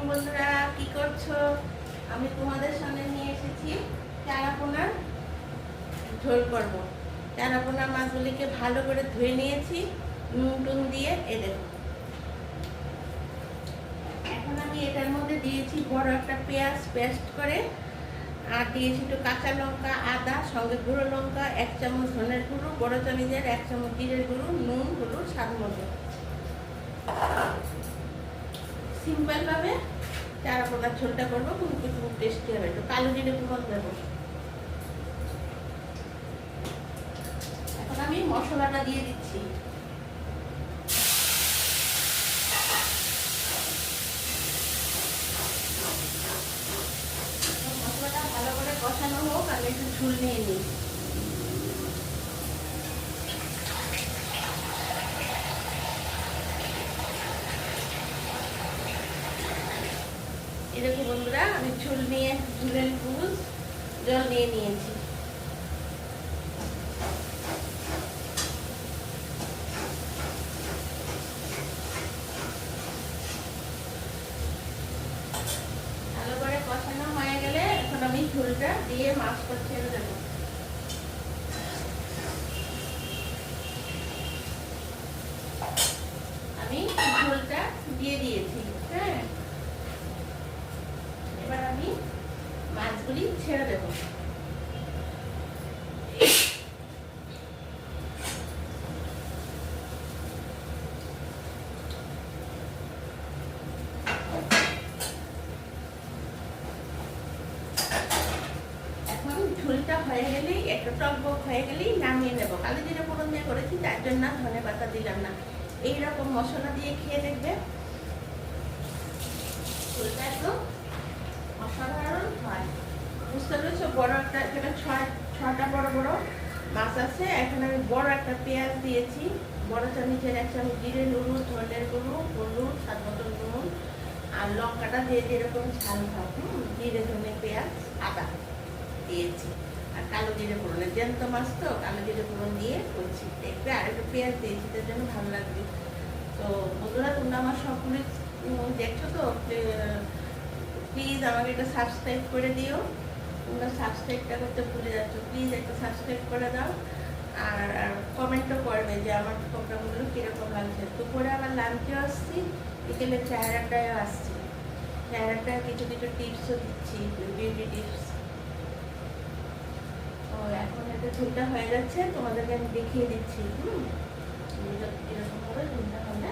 বন্ধুরা, কি করছো? আমি তোমাদের সামনে নিয়ে এসেছি চারাপোনার ঝোল করব। চারাপোনা মাছগুলিকে ভালো করে ধুয়ে নিয়েছি নুন টুন দিয়ে। দেখো, এখন আমি এটার মধ্যে দিয়েছি বড় একটা পেঁয়াজ পেস্ট করে, আর দিয়েছি একটু কাঁচা লঙ্কা, আদা, সঙ্গে গুঁড়ো লঙ্কা, 1 চামচ ধনের গুঁড়ো, বড় চামচের 1 চামচ জিরের গুঁড়ো, নুন, হলুদ স্বাদ মতো। সিম্পল ভাবে চারাপোনার ঝোলটা করবো, কিন্তু খুব টেস্টি হবে। একটু কালো জিরে ফোড়ন দেবো। এখন আমি মশলাটা দিয়ে দিচ্ছি। মশলাটা ভালো করে কষানো হোক, আমি একটু ঝোল নিয়ে নিই। এই দেখো বন্ধুরা, আমি ঝোলের জল নিয়ে নিয়েছি। ভালো করে কষানো হয়ে গেলে এখন আমি ঝোলটা দিয়ে মাছটা ছেড়ে দেবো। আমি ঝোলটা দিয়ে দিয়েছি। হ্যাঁ, এবার আমি মাছগুলি ছেড়ে দেবো। ঝোলটা হয়ে গেলেই, একটু টকবক হয়ে গেলেই নামিয়ে নেবো। কালো জিরে ফোড়ন দিয়ে করেছি, তার জন্য ধনে পাতা দিলাম না। এইরকম মশলা দিয়ে খেয়ে দেখবে, ঝোলটা একদম অসাধারণ হয়। বুঝতে পেরেছো? বড় একটা, এখানে ছটা বড় বড় মাছ আছে। এখানে আমি বড় একটা পেঁয়াজ দিয়েছি, বড় চামচের 1 চামচ জিরে, নুন, ধনের গুঁড়ো, হলুদ, স্বাদ মতো নুন, আর লঙ্কাটা দিয়ে যেরকম ঝাল খাও, জিরে, ধনে, পেঁয়াজ, আদা দিয়েছি। আর কালো জিরে ফোড়ন, জ্যান্ত মাছ তো কালো জিরে ফোড়ন দিয়ে করছি। দেখবে আর একটু পেঁয়াজ দিয়েছি, তার জন্য ভালো লাগবে। তো বন্ধুরা, তোমরা আমার সবগুলি দেখছো তো, প্লিজ আমাকে একটা সাবস্ক্রাইব করে দিও। তোমরা সাবস্ক্রাইবটা করতে ভুলে যাচ্ছ, প্লিজ একটা সাবস্ক্রাইব করে দাও। আর কমেন্টও করবে যে আমার প্রোগ্রামগুলো কীরকম লাগছে। দুপুরে আবার লাঞ্চেও আসছি, বিকেলে চায়ের আড্ডায়ও আসছি। চায়ের আড্ডায় কিছু কিছু টিপসও দিচ্ছি, বিউটি টিপস। তো এখন এটা ঝোলটা হয়ে যাচ্ছে, তোমাদেরকে আমি দেখিয়ে দিচ্ছি। এরকম ভাবে ঝোলটা হবে।